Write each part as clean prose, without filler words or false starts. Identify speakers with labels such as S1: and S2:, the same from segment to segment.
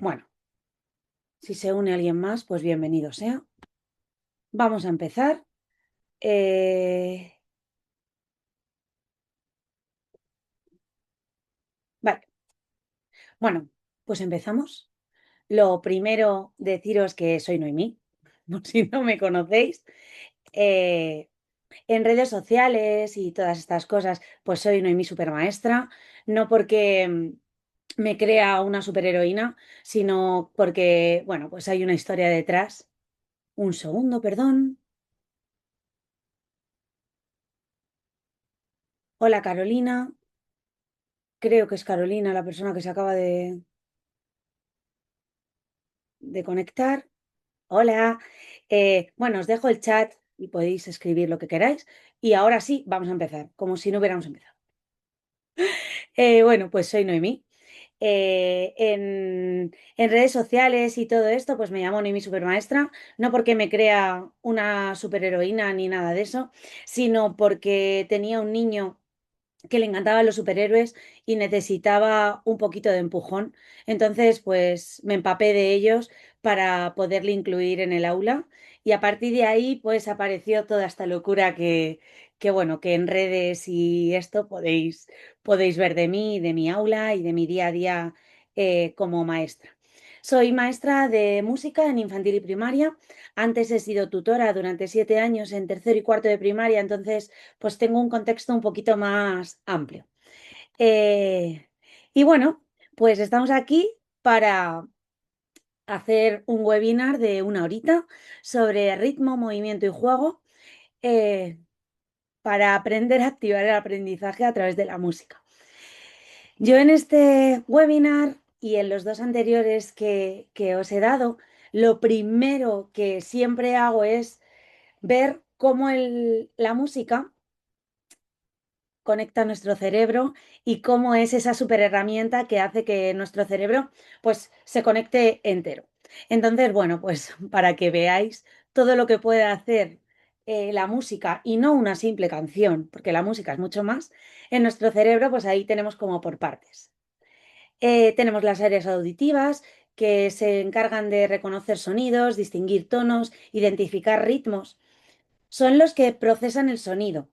S1: Bueno, si se une alguien más, pues bienvenido sea. Vamos a empezar. Eh, vale, bueno, pues empezamos. Lo primero, deciros que soy Noemí, por si no me conocéis. Eh, en redes sociales y todas estas cosas, pues soy Noemí Supermaestra, no porque me crea una superheroína, sino porque, bueno, pues hay una historia detrás. Un segundo, perdón. Hola Carolina, creo que es Carolina la persona que se acaba de conectar. Hola. Bueno, os dejo el chat y podéis escribir lo que queráis. Y ahora sí, vamos a empezar, como si no hubiéramos empezado. Bueno, pues soy Noemí. En redes sociales y todo esto, pues me llamo Noemí Supermaestra, no porque me crea una superheroína ni nada de eso, sino porque tenía un niño que le encantaban los superhéroes y necesitaba un poquito de empujón. Entonces, pues me empapé de ellos para poderle incluir en el aula y a partir de ahí, pues apareció toda esta locura que bueno, que en redes y esto podéis ver de mí, de mi aula y de mi día a día como maestra. Soy maestra de música en infantil y primaria. Antes he sido tutora durante 7 años en tercero y cuarto de primaria, entonces pues tengo un contexto un poquito más amplio. Eh, y bueno, pues estamos aquí para hacer un webinar de una horita sobre ritmo, movimiento y juego eh, para aprender a activar el aprendizaje a través de la música. Yo en este webinar y en los dos anteriores que os he dado, lo primero que siempre hago es ver cómo la música conecta nuestro cerebro y cómo es esa super herramienta que hace que nuestro cerebro pues se conecte entero. Entonces, bueno, pues para que veáis todo lo que puede hacer la música y no una simple canción, porque la música es mucho más, en nuestro cerebro, pues ahí tenemos como por partes. Tenemos las áreas auditivas que se encargan de reconocer sonidos, distinguir tonos, identificar ritmos. Son los que procesan el sonido,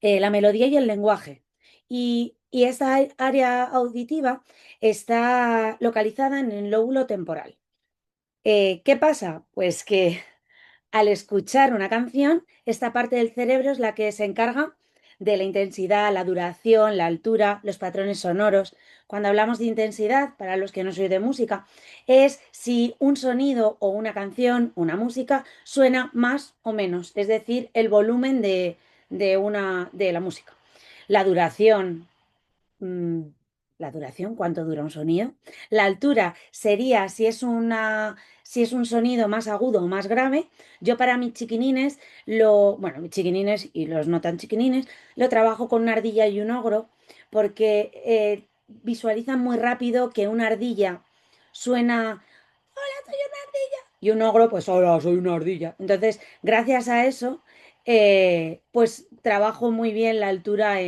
S1: la melodía y el lenguaje. Y esa área auditiva está localizada en el lóbulo temporal. ¿Qué pasa? Pues que al escuchar una canción, esta parte del cerebro es la que se encarga de la intensidad, la duración, la altura, los patrones sonoros. Cuando hablamos de intensidad, para los que no soy de música, es si un sonido o una canción, una música, suena más o menos, es decir, el volumen de la música. La duración, mm, la duración, ¿cuánto dura un sonido? La altura sería si es un sonido más agudo o más grave. Yo para mis chiquinines, bueno, mis chiquinines y los no tan chiquinines, lo trabajo con una ardilla y un ogro porque visualizan muy rápido que una ardilla suena y un ogro, pues ahora soy una ardilla. Entonces, gracias a eso, pues trabajo muy bien la altura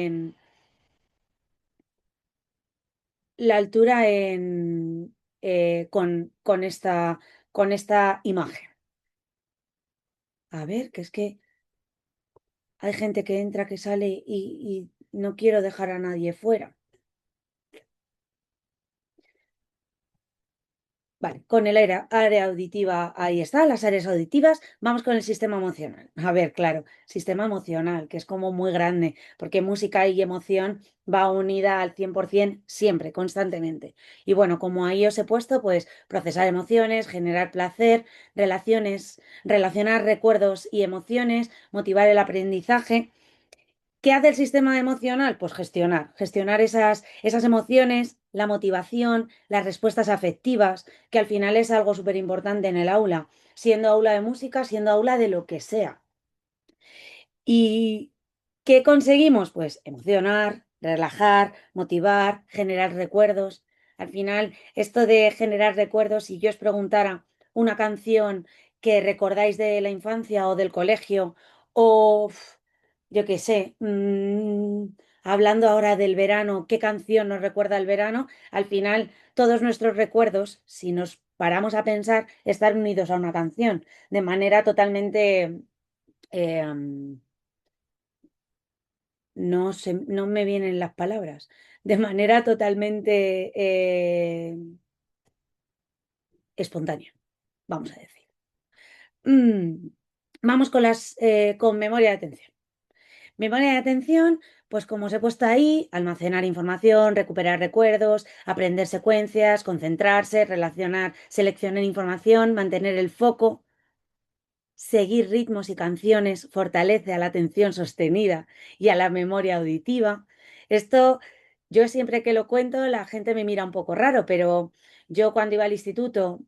S1: con esta imagen. A ver, que es que hay gente que entra, que sale y no quiero dejar a nadie fuera. Vale, con el área auditiva, ahí está, las áreas auditivas. Vamos con el sistema emocional. A ver, claro, sistema emocional, que es como muy grande, porque música y emoción va unida al 100% siempre, constantemente. Y bueno, como ahí os he puesto, pues procesar emociones, generar placer, relacionar recuerdos y emociones, motivar el aprendizaje. ¿Qué hace el sistema emocional? Pues gestionar esas emociones, la motivación, las respuestas afectivas, que al final es algo súper importante en el aula, siendo aula de música, siendo aula de lo que sea. ¿Y qué conseguimos? Pues emocionar, relajar, motivar, generar recuerdos. Al final, esto de generar recuerdos, si yo os preguntara una canción que recordáis de la infancia o del colegio, o yo qué sé, hablando ahora del verano, ¿qué canción nos recuerda el verano? Al final, todos nuestros recuerdos, si nos paramos a pensar, están unidos a una canción, de manera totalmente, eh, no me vienen las palabras, de manera totalmente espontánea, vamos a decir. Mm, Vamos con con memoria de atención. Memoria de atención, pues como os he puesto ahí, almacenar información, recuperar recuerdos, aprender secuencias, concentrarse, relacionar, seleccionar información, mantener el foco, seguir ritmos y canciones, fortalece a la atención sostenida y a la memoria auditiva. Esto, yo siempre que lo cuento, la gente me mira un poco raro, pero yo cuando iba al instituto,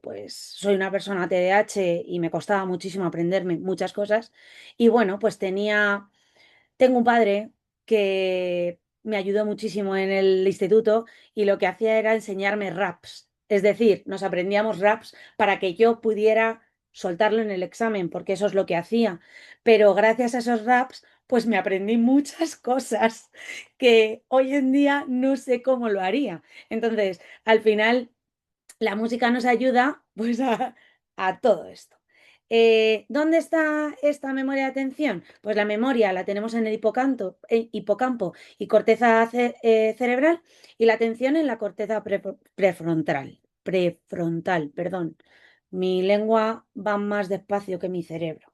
S1: pues soy una persona TDAH y me costaba muchísimo aprenderme muchas cosas. Y bueno, pues tengo un padre que me ayudó muchísimo en el instituto y lo que hacía era enseñarme raps. Es decir, nos aprendíamos raps para que yo pudiera soltarlo en el examen, porque eso es lo que hacía. Pero gracias a esos raps, pues me aprendí muchas cosas que hoy en día no sé cómo lo haría. Entonces, al final la música nos ayuda pues a todo esto. ¿Dónde está esta memoria de atención? Pues la memoria la tenemos en el hipocampo y corteza cerebral y la atención en la corteza prefrontal, perdón. Mi lengua va más despacio que mi cerebro.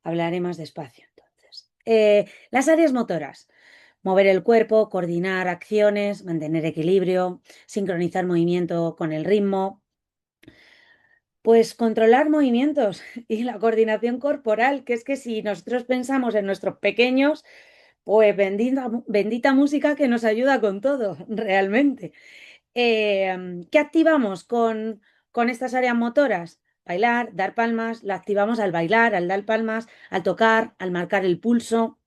S1: Hablaré más despacio entonces. Las áreas motoras. Mover el cuerpo, coordinar acciones, mantener equilibrio, sincronizar movimiento con el ritmo, pues controlar movimientos y la coordinación corporal, que es que si nosotros pensamos en nuestros pequeños, pues bendita música que nos ayuda con todo, realmente. ¿Qué activamos con estas áreas motoras? Bailar, dar palmas, la activamos al bailar, al dar palmas, al tocar, al marcar el pulso.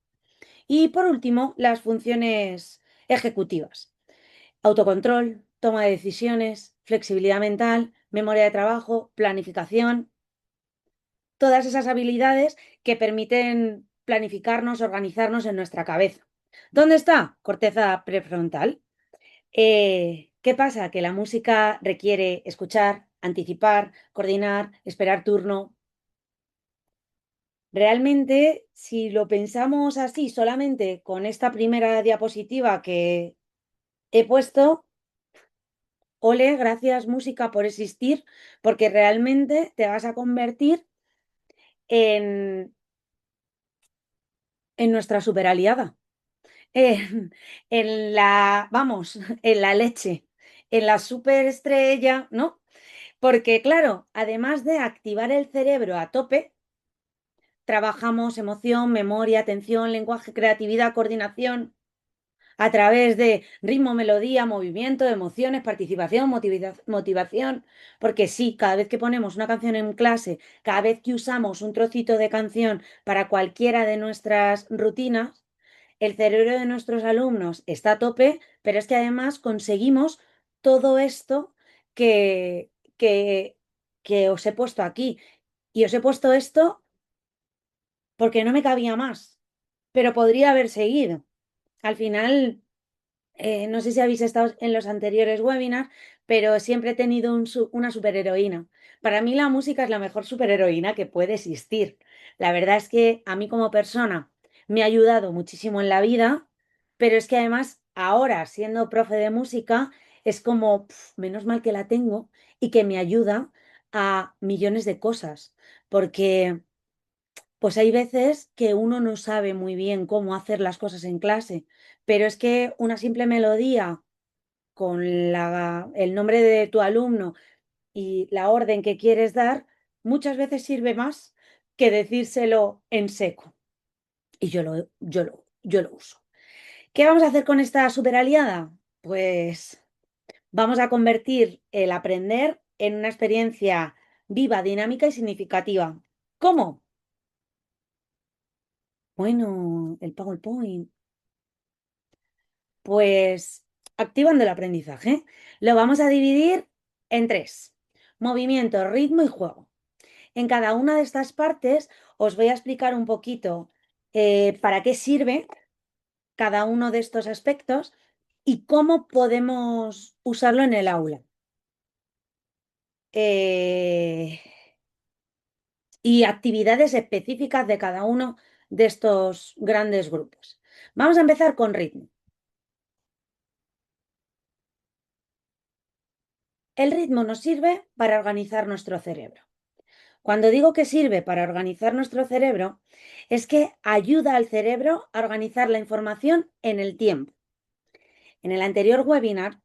S1: Y por último, las funciones ejecutivas. Autocontrol, toma de decisiones, flexibilidad mental, memoria de trabajo, planificación, todas esas habilidades que permiten planificarnos, organizarnos en nuestra cabeza. ¿Dónde está? Corteza prefrontal. ¿Qué pasa? Que la música requiere escuchar, anticipar, coordinar, esperar turno. Realmente, si lo pensamos así, solamente con esta primera diapositiva que he puesto, ole, gracias música por existir, porque realmente te vas a convertir en, en nuestra superaliada, vamos, en la leche, en la superestrella, ¿no? Porque claro, además de activar el cerebro a tope, trabajamos emoción, memoria, atención, lenguaje, creatividad, coordinación, a través de ritmo, melodía, movimiento, emociones, participación, motivación, porque sí, cada vez que ponemos una canción en clase, cada vez que usamos un trocito de canción para cualquiera de nuestras rutinas, el cerebro de nuestros alumnos está a tope, pero es que además conseguimos todo esto que, que, que os he puesto aquí. Y os he puesto esto porque no me cabía más, pero podría haber seguido. Al final, no sé si habéis estado en los anteriores webinars, pero siempre he tenido una superheroína. Para mí la música es la mejor superheroína que puede existir. La verdad es que a mí como persona me ha ayudado muchísimo en la vida, pero es que además ahora siendo profe de música es como, menos mal que la tengo y que me ayuda a millones de cosas, porque pues hay veces que uno no sabe muy bien cómo hacer las cosas en clase, pero es que una simple melodía con el nombre de tu alumno y la orden que quieres dar, muchas veces sirve más que decírselo en seco. Y yo lo uso. ¿Qué vamos a hacer con esta superaliada? Pues vamos a convertir el aprender en una experiencia viva, dinámica y significativa. ¿Cómo? Bueno, el PowerPoint. Pues activando el aprendizaje. Lo vamos a dividir en tres: movimiento, ritmo y juego. En cada una de estas partes os voy a explicar un poquito para qué sirve cada uno de estos aspectos y cómo podemos usarlo en el aula. Eh, y actividades específicas de cada uno de estos grandes grupos. Vamos a empezar con ritmo. El ritmo nos sirve para organizar nuestro cerebro. Cuando digo que sirve para organizar nuestro cerebro, es que ayuda al cerebro a organizar la información en el tiempo. En el anterior webinar,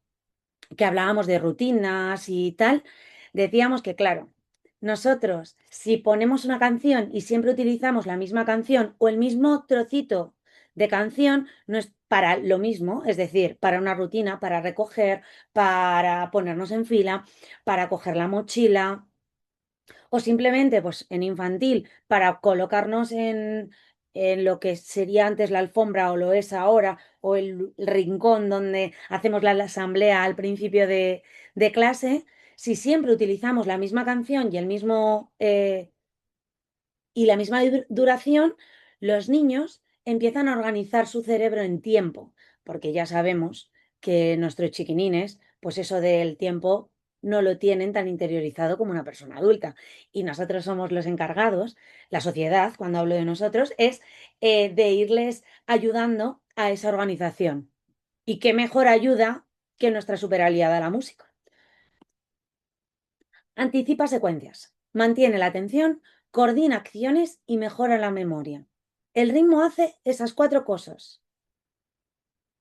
S1: que hablábamos de rutinas y tal, decíamos que, claro, nosotros si ponemos una canción y siempre utilizamos la misma canción o el mismo trocito de canción, no es para lo mismo, es decir, para una rutina, para recoger, para ponernos en fila, para coger la mochila, o simplemente, pues en infantil, para colocarnos en lo que sería antes la alfombra o lo es ahora, o el rincón donde hacemos la asamblea al principio de clase, si siempre utilizamos la misma canción y el mismo y la misma duración, los niños empiezan a organizar su cerebro en tiempo, porque ya sabemos que nuestros chiquinines, pues eso del tiempo no lo tienen tan interiorizado como una persona adulta. Y nosotros somos los encargados, la sociedad, cuando hablo de nosotros, es de irles ayudando a esa organización. ¿Y qué mejor ayuda que nuestra superaliada, la música? Anticipa secuencias, mantiene la atención, coordina acciones y mejora la memoria. El ritmo hace esas cuatro cosas.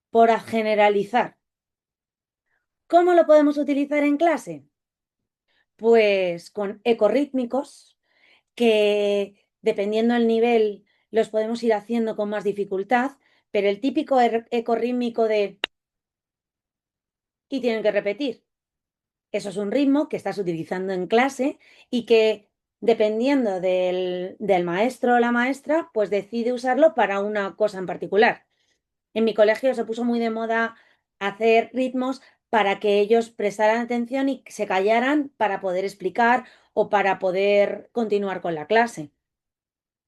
S1: Por generalizar, ¿cómo lo podemos utilizar en clase? Pues con ecorrítmicos, que dependiendo del nivel los podemos ir haciendo con más dificultad, pero el típico ecorrítmico de y tienen que repetir. Eso es un ritmo que estás utilizando en clase y que dependiendo del maestro o la maestra, pues decide usarlo para una cosa en particular. En mi colegio se puso muy de moda hacer ritmos para que ellos prestaran atención y se callaran para poder explicar o para poder continuar con la clase.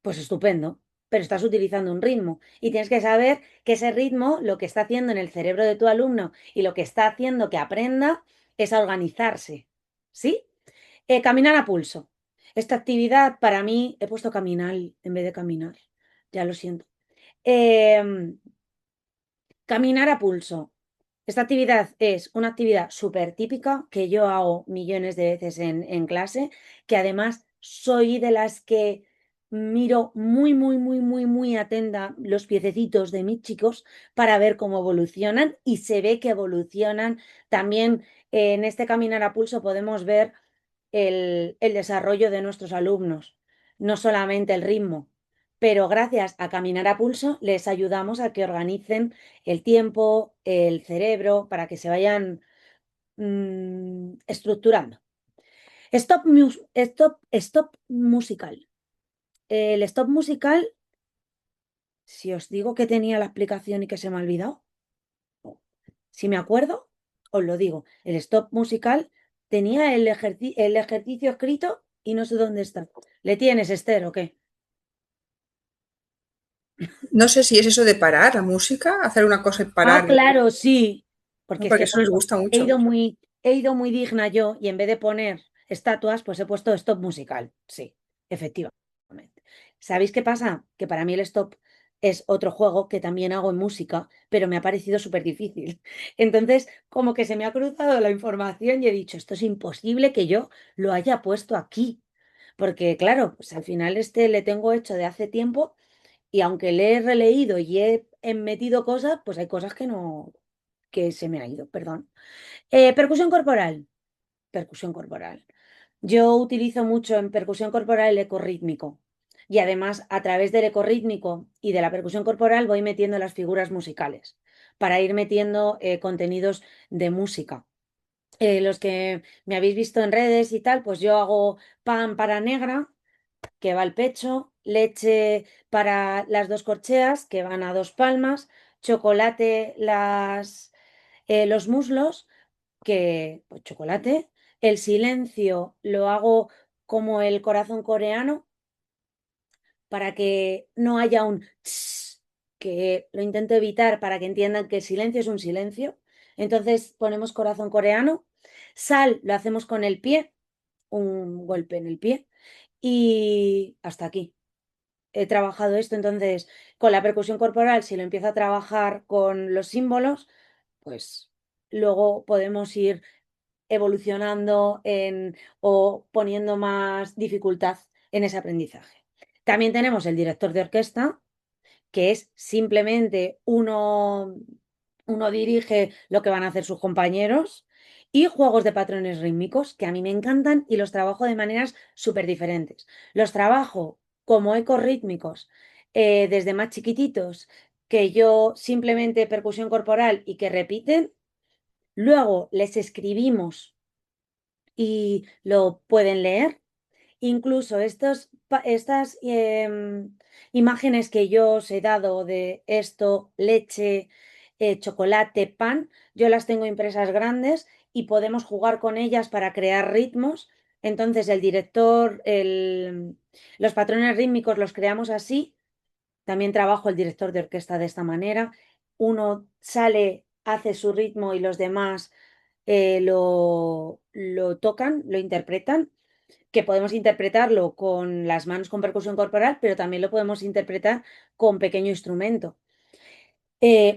S1: Pues estupendo, pero estás utilizando un ritmo y tienes que saber que ese ritmo lo que está haciendo en el cerebro de tu alumno y lo que está haciendo que aprenda es a organizarse. ¿Sí? Caminar a pulso. Esta actividad para mí he puesto caminar en vez de caminar. Ya lo siento. Em, Caminar a pulso. Esta actividad es una actividad súper típica que yo hago millones de veces en clase, que además soy de las que miro muy, muy, muy, muy, muy atenta los piececitos de mis chicos para ver cómo evolucionan y se ve que evolucionan. También en este caminar a pulso podemos ver el desarrollo de nuestros alumnos, no solamente el ritmo, pero gracias a caminar a pulso les ayudamos a que organicen el tiempo, el cerebro, para que se vayan estructurando. Stop musical. El stop musical, si os digo que tenía la explicación y que se me ha olvidado, si me acuerdo, os lo digo. El stop musical tenía el ejercicio escrito y no sé dónde está. ¿Le tienes, Esther, o qué?
S2: No sé si es eso de parar la música, hacer una cosa y
S1: Ah,
S2: parar,
S1: claro, sí.
S2: ¿no?
S1: Porque es
S2: Porque
S1: que
S2: eso les
S1: claro,
S2: gusta mucho.
S1: he ido muy digna yo y en vez de poner estatuas, pues he puesto stop musical. Sí, efectivamente. ¿Sabéis qué pasa? Que para mí el stop es otro juego que también hago en música, pero me ha parecido súper difícil. Entonces, como que se me ha cruzado la información y he dicho, esto es imposible que yo lo haya puesto aquí. Porque, claro, pues al final este le tengo hecho de hace tiempo y aunque le he releído y he metido cosas, pues hay cosas que no, que se me ha ido, perdón. Percusión corporal. Percusión corporal. Yo utilizo mucho en percusión corporal el ecorrítmico. Y además, a través del ecorrítmico y de la percusión corporal voy metiendo las figuras musicales para ir metiendo contenidos de música. Los que me habéis visto en redes y tal, pues yo hago pan para negra, que va al pecho, leche para las dos corcheas, que van a dos palmas, chocolate los muslos, que pues chocolate, el silencio lo hago como el corazón coreano para que no haya un tss, que lo intento evitar para que entiendan que el silencio es un silencio. Entonces ponemos corazón coreano. Sal lo hacemos con el pie, un golpe en el pie. Y hasta aquí. He trabajado esto, entonces con la percusión corporal, si lo empiezo a trabajar con los símbolos, pues luego podemos ir evolucionando o poniendo más dificultad en ese aprendizaje. También tenemos el director de orquesta, que es simplemente uno dirige lo que van a hacer sus compañeros y juegos de patrones rítmicos que a mí me encantan y los trabajo de maneras súper diferentes. Los trabajo como ecos rítmicos desde más chiquititos, que yo simplemente percusión corporal y que repiten. Luego les escribimos y lo pueden leer. Incluso estas imágenes que yo os he dado de esto, leche, chocolate, pan, yo las tengo impresas grandes y podemos jugar con ellas para crear ritmos. Entonces el director, los patrones rítmicos los creamos así. También trabajo el director de orquesta de esta manera. Uno sale, hace su ritmo y los demás lo tocan, lo interpretan, que podemos interpretarlo con las manos con percusión corporal, pero también lo podemos interpretar con pequeño instrumento.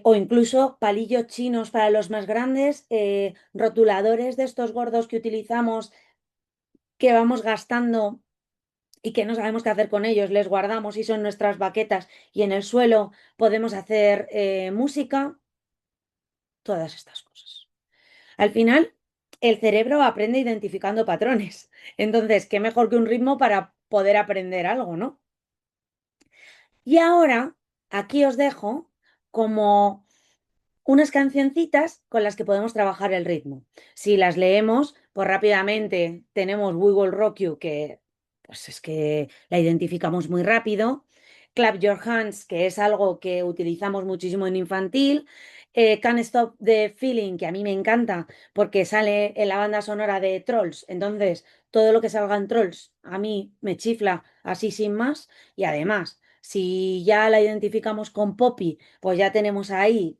S1: O incluso palillos chinos para los más grandes, rotuladores de estos gordos que utilizamos, que vamos gastando y que no sabemos qué hacer con ellos, les guardamos y son nuestras baquetas y en el suelo podemos hacer música, todas estas cosas. Al final, el cerebro aprende identificando patrones. Entonces, ¿qué mejor que un ritmo para poder aprender algo, no? Y ahora, aquí os dejo como unas cancioncitas con las que podemos trabajar el ritmo. Si las leemos, pues rápidamente tenemos We Will Rock You, que pues es que la identificamos muy rápido. Clap Your Hands, que es algo que utilizamos muchísimo en infantil. Can't Stop the Feeling, que a mí me encanta porque sale en la banda sonora de Trolls. Entonces, todo lo que salga en Trolls a mí me chifla así sin más. Y además, si ya la identificamos con Poppy, pues ya tenemos ahí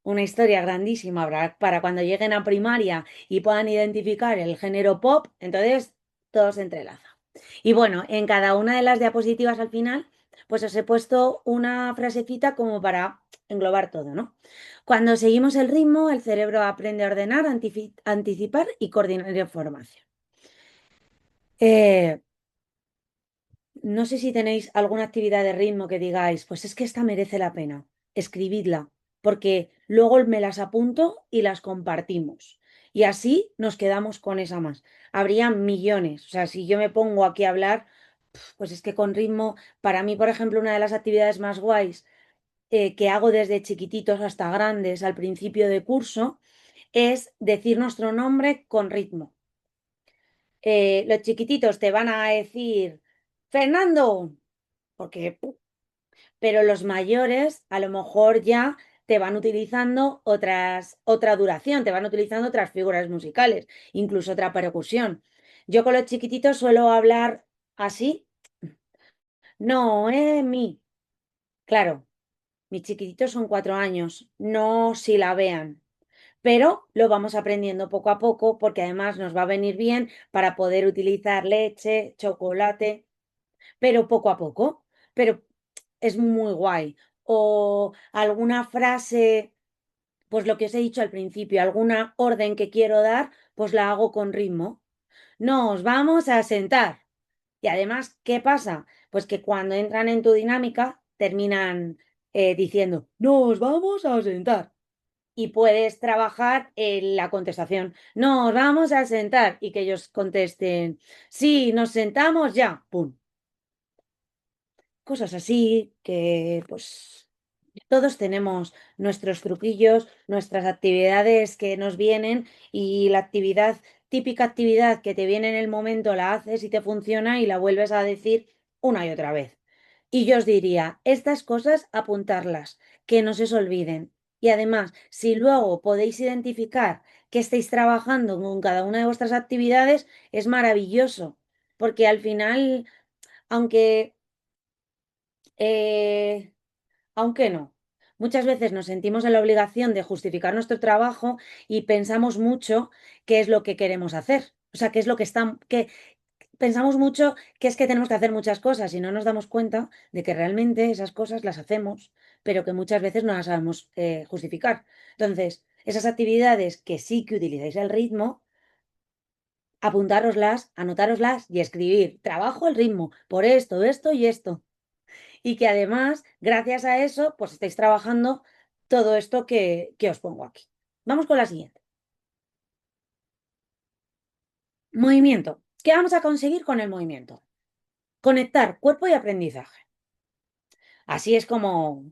S1: una historia grandísima para cuando lleguen a primaria y puedan identificar el género pop, entonces todo se entrelaza. Y bueno, en cada una de las diapositivas al final, pues os he puesto una frasecita como para englobar todo, ¿no? Cuando seguimos el ritmo, el cerebro aprende a ordenar, anticipar y coordinar información. Eh, no sé si tenéis alguna actividad de ritmo que digáis, pues es que esta merece la pena. Escribidla, porque luego me las apunto y las compartimos. Y así nos quedamos con esa más. Habría millones. O sea, si yo me pongo aquí a hablar, pues es que con ritmo, para mí, por ejemplo, una de las actividades más guays que hago desde chiquititos hasta grandes al principio de curso es decir nuestro nombre con ritmo. Los chiquititos te van a decir, Fernando, porque, pero los mayores a lo mejor ya te van utilizando otra duración, te van utilizando otras figuras musicales, incluso otra percusión. Yo con los chiquititos suelo hablar así, no, mi. Claro, mis chiquititos son 4 años, no si la vean, pero lo vamos aprendiendo poco a poco porque además nos va a venir bien para poder utilizar leche, chocolate, pero poco a poco. Pero es muy guay. O alguna frase, pues lo que os he dicho al principio, alguna orden que quiero dar, pues la hago con ritmo. Nos vamos a sentar. Y además, ¿qué pasa? Pues que cuando entran en tu dinámica, terminan diciendo, nos vamos a sentar. Y puedes trabajar en la contestación, nos vamos a sentar. Y que ellos contesten, sí, nos sentamos ya. ¡Pum! Cosas así que pues todos tenemos nuestros truquillos, nuestras actividades que nos vienen y la típica actividad que te viene en el momento, la haces y te funciona y la vuelves a decir una y otra vez. Y yo os diría, estas cosas apuntarlas, que no se os olviden. Y además, si luego podéis identificar que estáis trabajando con cada una de vuestras actividades, es maravilloso, porque al final, aunque... eh, aunque no. Muchas veces nos sentimos en la obligación de justificar nuestro trabajo y pensamos mucho qué es lo que queremos hacer. O sea, qué es lo que están, que pensamos mucho que es que tenemos que hacer muchas cosas y no nos damos cuenta de que realmente esas cosas las hacemos, pero que muchas veces no las sabemos justificar. Entonces, esas actividades que sí que utilizáis el ritmo, apuntároslas, anotároslas y escribir, trabajo el ritmo por esto, esto y esto. Y que además, gracias a eso, pues estáis trabajando todo esto que os pongo aquí. Vamos con la siguiente. Movimiento. ¿Qué vamos a conseguir con el movimiento? Conectar cuerpo y aprendizaje. Así es como,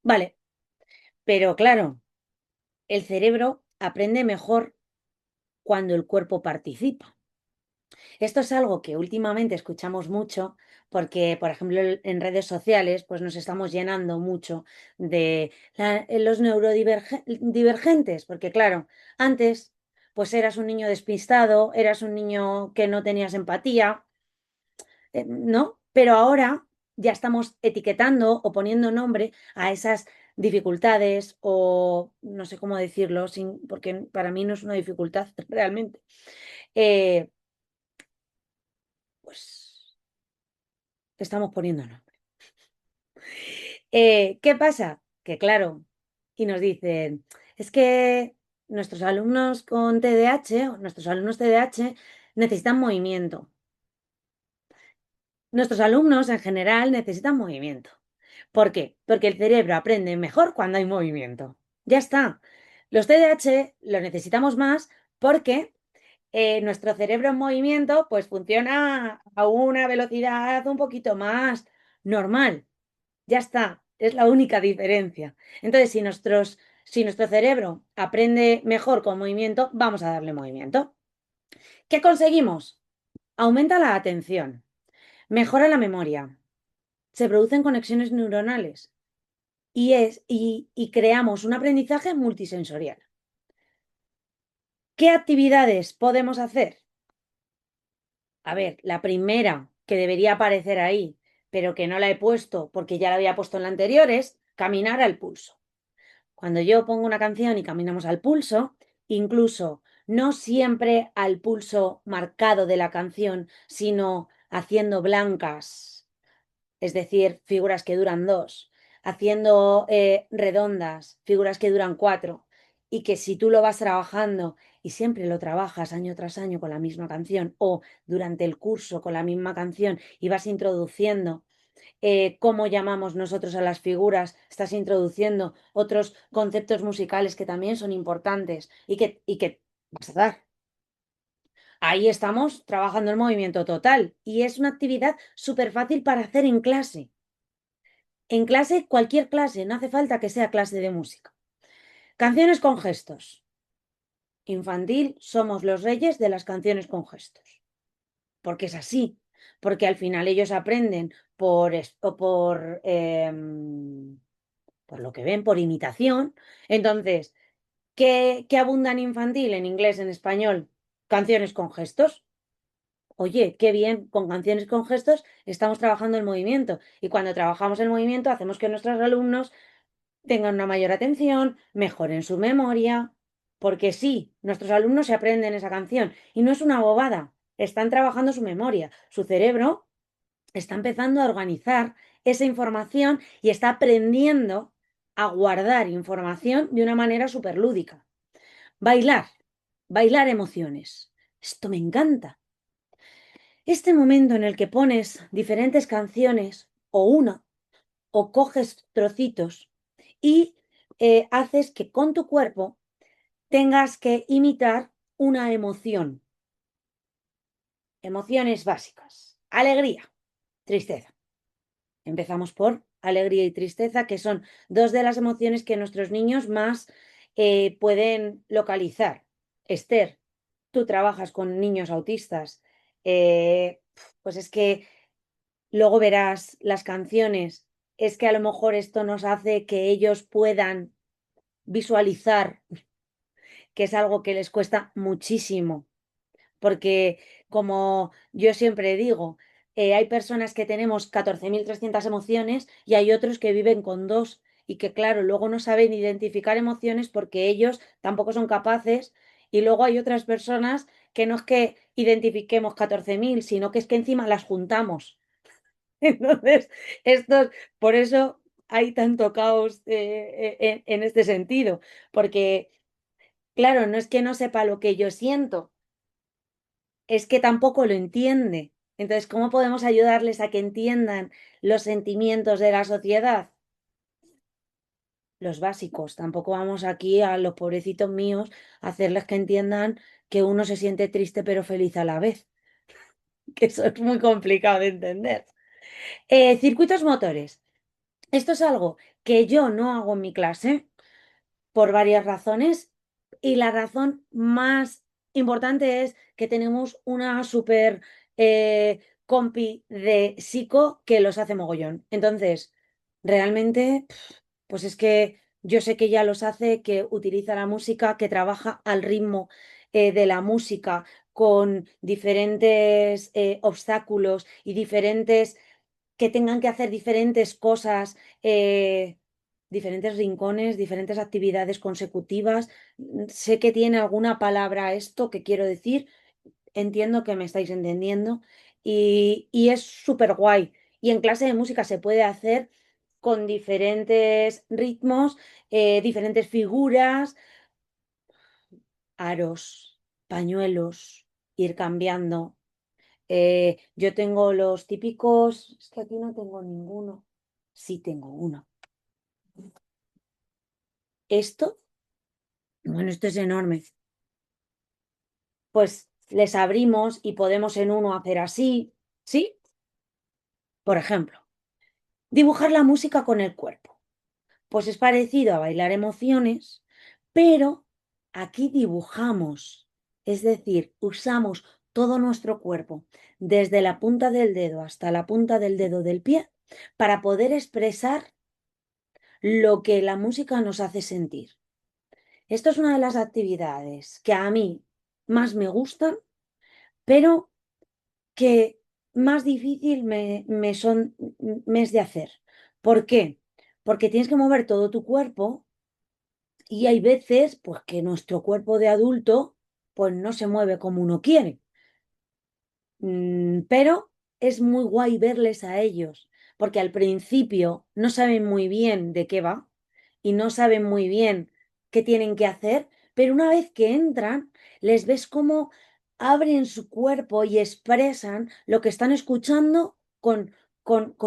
S1: vale, pero claro, el cerebro aprende mejor cuando el cuerpo participa. Esto es algo que últimamente escuchamos mucho porque, por ejemplo, en redes sociales, pues nos estamos llenando mucho de los neurodivergentes, porque claro, antes, pues eras un niño despistado, eras un niño que no tenías empatía, ¿no? Pero ahora ya estamos etiquetando o poniendo nombre a esas dificultades o no sé cómo decirlo, porque para mí no es una dificultad realmente. Eh, pues estamos poniendo nombre. ¿Qué pasa? Que claro, y nos dicen, es que nuestros alumnos con TDAH, o nuestros alumnos TDAH necesitan movimiento. Nuestros alumnos en general necesitan movimiento. ¿Por qué? Porque el cerebro aprende mejor cuando hay movimiento. Ya está. Los TDAH los necesitamos más porque nuestro cerebro en movimiento pues funciona a una velocidad un poquito más normal. Ya está. Es la única diferencia. Entonces, si nuestro cerebro aprende mejor con movimiento, vamos a darle movimiento. ¿Qué conseguimos? Aumenta la atención, mejora la memoria, se producen conexiones neuronales y creamos un aprendizaje multisensorial. ¿Qué actividades podemos hacer? A ver, la primera que debería aparecer ahí, pero que no la he puesto porque ya la había puesto en la anterior, es caminar al pulso. Cuando yo pongo una canción y caminamos al pulso, incluso no siempre al pulso marcado de la canción, sino haciendo blancas, es decir, figuras que duran dos, haciendo redondas, figuras que duran cuatro, y que si tú lo vas trabajando y siempre lo trabajas año tras año con la misma canción o durante el curso con la misma canción y vas introduciendo cómo llamamos nosotros a las figuras, estás introduciendo otros conceptos musicales que también son importantes y que vas a dar. Ahí estamos trabajando el movimiento total y es una actividad súper fácil para hacer en clase. En clase, cualquier clase, no hace falta que sea clase de música. Canciones con gestos. Infantil, somos los reyes de las canciones con gestos. Porque es así. Porque al final ellos aprenden por lo que ven, por imitación. Entonces, ¿qué abunda en infantil, en inglés, en español? Canciones con gestos. Oye, qué bien, con canciones con gestos estamos trabajando el movimiento. Y cuando trabajamos el movimiento, hacemos que nuestros alumnos tengan una mayor atención, mejoren su memoria, porque sí, nuestros alumnos se aprenden esa canción y no es una bobada, están trabajando su memoria, su cerebro está empezando a organizar esa información y está aprendiendo a guardar información de una manera súper lúdica. Bailar, bailar emociones. Esto me encanta. Este momento en el que pones diferentes canciones o una o coges trocitos y haces que con tu cuerpo tengas que imitar una emoción. Emociones básicas. Alegría, tristeza. Empezamos por alegría y tristeza, que son dos de las emociones que nuestros niños más pueden localizar. Esther, tú trabajas con niños autistas, pues es que luego verás las canciones, es que a lo mejor esto nos hace que ellos puedan visualizar, que es algo que les cuesta muchísimo, porque como yo siempre digo, Hay personas que tenemos 14.300 emociones y hay otros que viven con dos y que, claro, luego no saben identificar emociones porque ellos tampoco son capaces. Y luego hay otras personas que no es que identifiquemos 14.000 sino que es que encima las juntamos. Entonces, por eso hay tanto caos en este sentido, porque, claro, no es que no sepa lo que yo siento, es que tampoco lo entiende. Entonces, ¿cómo podemos ayudarles a que entiendan los sentimientos de la sociedad? Los básicos. Tampoco vamos aquí a los pobrecitos míos a hacerles que entiendan que uno se siente triste pero feliz a la vez, que eso es muy complicado de entender. Circuitos motores. Esto es algo que yo no hago en mi clase por varias razones y la razón más importante es que tenemos una super compi de psico que los hace mogollón. Entonces, realmente, pues es que yo sé que ya los hace, que utiliza la música, que trabaja al ritmo de la música con diferentes obstáculos y diferentes que tengan que hacer diferentes cosas, diferentes rincones, diferentes actividades consecutivas. Sé que tiene alguna palabra esto que quiero decir, entiendo que me estáis entendiendo y es súper guay. Y en clase de música se puede hacer con diferentes ritmos, diferentes figuras, aros, pañuelos, ir cambiando. Yo tengo los típicos, es que aquí no tengo ninguno. Sí tengo uno. Esto, bueno, esto es enorme. Pues les abrimos y podemos en uno hacer así, ¿sí? Por ejemplo, dibujar la música con el cuerpo. Pues es parecido a bailar emociones, pero aquí dibujamos, es decir, usamos todo nuestro cuerpo, desde la punta del dedo hasta la punta del dedo del pie, para poder expresar lo que la música nos hace sentir. Esto es una de las actividades que a mí más me gustan, pero que más difícil me es de hacer. ¿Por qué? Porque tienes que mover todo tu cuerpo y hay veces pues que nuestro cuerpo de adulto pues no se mueve como uno quiere. Pero es muy guay verles a ellos, porque al principio no saben muy bien de qué va y no saben muy bien qué tienen que hacer, pero una vez que entran, les ves cómo abren su cuerpo y expresan lo que están escuchando con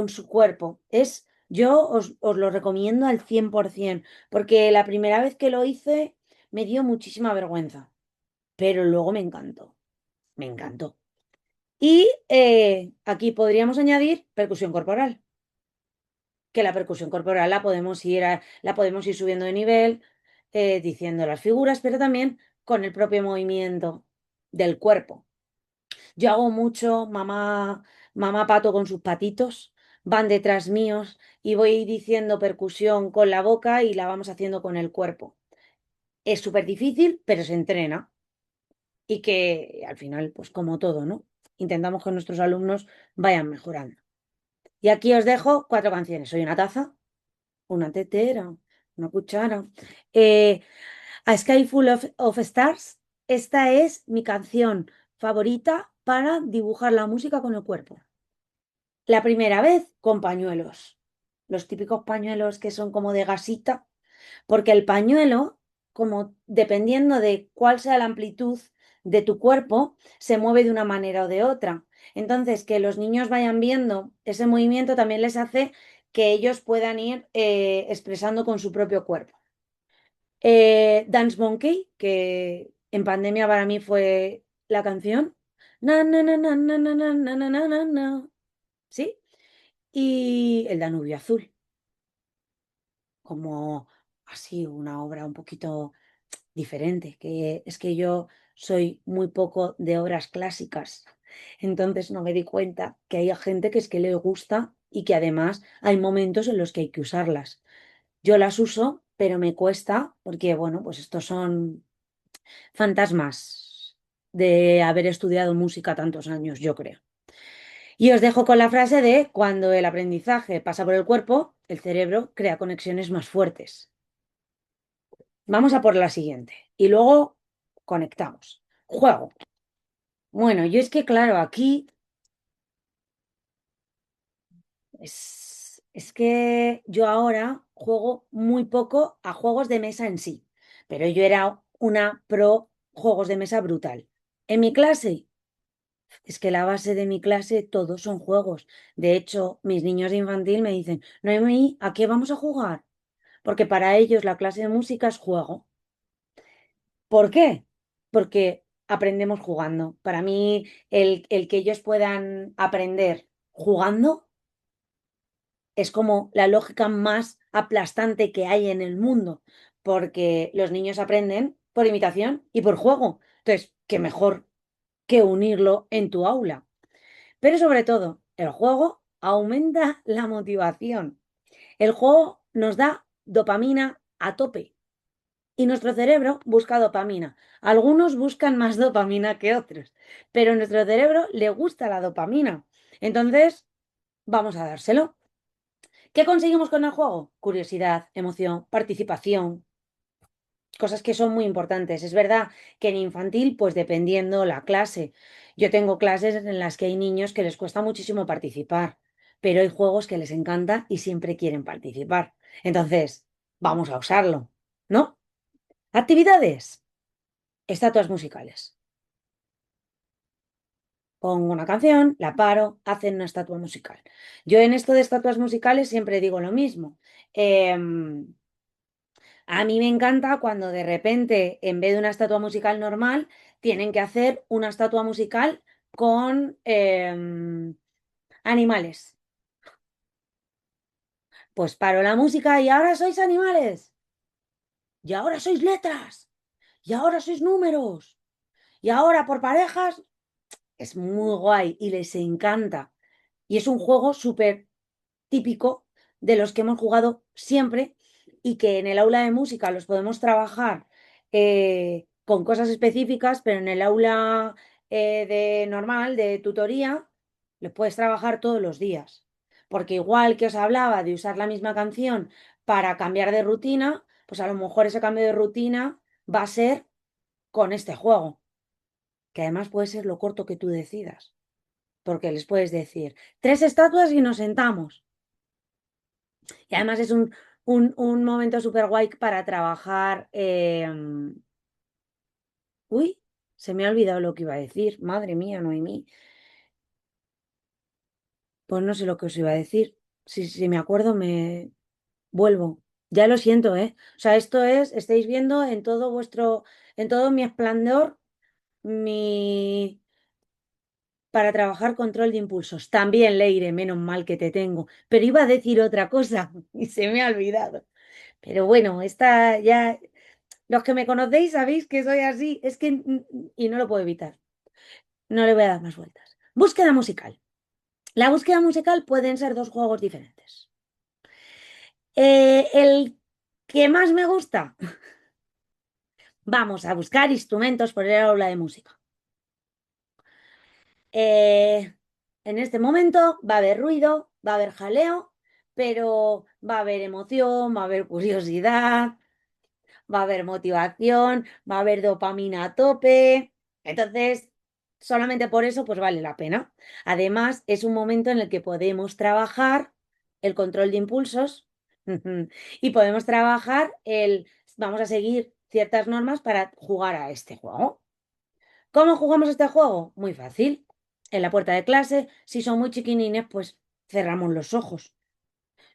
S1: su cuerpo. Os lo recomiendo al 100%, porque la primera vez que lo hice me dio muchísima vergüenza, pero luego me encantó, me encantó. Y aquí podríamos añadir percusión corporal, que la percusión corporal la podemos ir subiendo de nivel, diciendo las figuras, pero también con el propio movimiento del cuerpo. Yo hago mucho mamá pato con sus patitos, van detrás míos y voy diciendo percusión con la boca y la vamos haciendo con el cuerpo. Es súper difícil, pero se entrena y que al final, pues como todo, ¿no? Intentamos que nuestros alumnos vayan mejorando. Y aquí os dejo cuatro canciones. Soy una taza, una tetera, una cuchara. Eh, A Sky Full of Stars. Esta es mi canción favorita para dibujar la música con el cuerpo. La primera vez con pañuelos. Los típicos pañuelos que son como de gasita, porque el pañuelo, como dependiendo de cuál sea la amplitud de tu cuerpo, se mueve de una manera o de otra. Entonces, que los niños vayan viendo ese movimiento también les hace que ellos puedan ir expresando con su propio cuerpo. Dance Monkey, que en pandemia para mí fue la canción. Na, na, na, na, na, na, na, na, na, na, na, na. ¿Sí? Y el Danubio Azul, como así una obra un poquito diferente, que es que yo soy muy poco de obras clásicas, entonces no me di cuenta que hay gente que es que le gusta y que además hay momentos en los que hay que usarlas. Yo las uso, pero me cuesta porque, bueno, pues estos son fantasmas de haber estudiado música tantos años, yo creo. Y os dejo con la frase de cuando el aprendizaje pasa por el cuerpo, el cerebro crea conexiones más fuertes. Vamos a por la siguiente y luego conectamos. Juego. Bueno, yo es que claro, aquí es que yo ahora juego muy poco a juegos de mesa en sí, pero yo era una pro juegos de mesa brutal. En mi clase, es que la base de mi clase todos son juegos. De hecho, mis niños de infantil me dicen, Noemí, ¿a qué vamos a jugar? Porque para ellos la clase de música es juego. ¿Por qué? Porque aprendemos jugando. Para mí, el que ellos puedan aprender jugando es como la lógica más aplastante que hay en el mundo, porque los niños aprenden por imitación y por juego. Entonces, qué mejor que unirlo en tu aula. Pero sobre todo, el juego aumenta la motivación. El juego nos da dopamina a tope y nuestro cerebro busca dopamina. Algunos buscan más dopamina que otros, pero a nuestro cerebro le gusta la dopamina. Entonces, vamos a dárselo. ¿Qué conseguimos con el juego? Curiosidad, emoción, participación, cosas que son muy importantes. Es verdad que en infantil, pues dependiendo la clase, yo tengo clases en las que hay niños que les cuesta muchísimo participar, pero hay juegos que les encanta y siempre quieren participar. Entonces, vamos a usarlo, ¿no? Actividades, estatuas musicales. Pongo una canción, la paro, hacen una estatua musical. Yo en esto de estatuas musicales siempre digo lo mismo. Em, A mí me encanta cuando de repente, en vez de una estatua musical normal, tienen que hacer una estatua musical con animales. Pues paro la música y ahora sois animales, y ahora sois letras, y ahora sois números, y ahora por parejas. Es muy guay y les encanta. Y es un juego súper típico de los que hemos jugado siempre y que en el aula de música los podemos trabajar con cosas específicas, pero en el aula de normal, de tutoría, los puedes trabajar todos los días. Porque igual que os hablaba de usar la misma canción para cambiar de rutina, pues a lo mejor ese cambio de rutina va a ser con este juego, que además puede ser lo corto que tú decidas, porque les puedes decir, tres estatuas y nos sentamos. Y además es un momento súper guay para trabajar. Uy, se me ha olvidado lo que iba a decir. Madre mía, Noemí. Pues no sé lo que os iba a decir. Si me acuerdo, me vuelvo. Ya lo siento, ¿eh? O sea, esto es, estáis viendo en todo mi esplendor, mi, para trabajar control de impulsos. También, Leire, menos mal que te tengo. Pero iba a decir otra cosa y se me ha olvidado. Pero bueno, esta ya, los que me conocéis sabéis que soy así, es que, y no lo puedo evitar, no le voy a dar más vueltas. Búsqueda musical. La búsqueda musical pueden ser dos juegos diferentes. El que más me gusta, vamos a buscar instrumentos por el aula de música. Eh, en este momento va a haber ruido, va a haber jaleo, pero va a haber emoción, va a haber curiosidad, va a haber motivación, va a haber dopamina a tope. Entonces, solamente por eso, pues vale la pena. Además, es un momento en el que podemos trabajar el control de impulsos y podemos trabajar vamos a seguir ciertas normas para jugar a este juego. ¿Cómo jugamos este juego? Muy fácil. En la puerta de clase, si son muy chiquinines, pues cerramos los ojos.